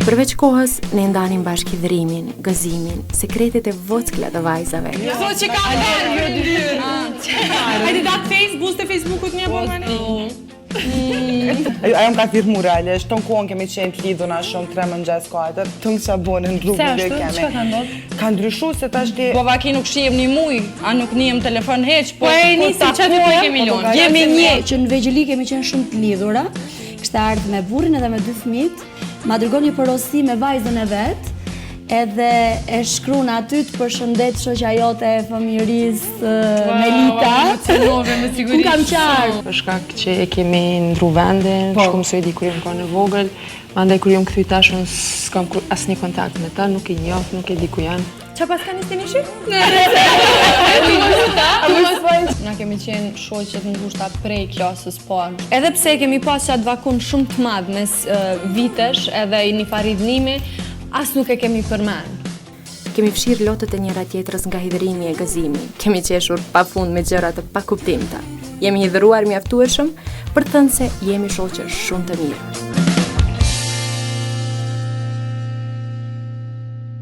Përveç kohës, ne ndanim bashkë hidhrimin, gëzimin, sekretet e vockla të vajzave. Thot që ka dalë Hajde datë Facebook, të Facebookut një po mani? Ajo më ka thirë mu realisht, ton kohën kemi qenë të lidhuna shumë 3 mëngjes 4, tëngë që bonë në rrugë dhe kemi. Çka ka ndodhur? Ka ndryshu se tash ti... Po vaki nuk shihem një muj, a nuk nihem telefon heq, Po e nisi që aty po kemi lon. Jemi një. Që në vegjëli kemi qenë shumë të lidhura, kishte ardhur me burrin edhe me 2 fëmijët, ma dërgon një porosi me vajzën e vet, edhe e shkruan aty të përshëndet shoqja jote e fëmijërisë Melita. Ku kam qarë? Për shkak që e kemi ndru vendin, shku mësoj di kur jem ka në vogël, mandaj kur jem kthy tashun s'kam asnjë kontakt me ta, nuk i njoh, nuk e di ku janë. Qa pas ka nisë të mishi? Na kemi qenë shoqet ngushta prej klasës parë. Edhe pse kemi pas qatë vakun shumë të madh mes vitesh edhe një faridhnimi, as nuk e kemi përmend. Kemi fshirë lotët e njëra tjetrës nga hidhrimi e gëzimi. Kemi qeshur pafund me gjëra të pakuptimta. Jemi hidhruar mjaftueshëm për të thënë se jemi shoqe shumë të mirë.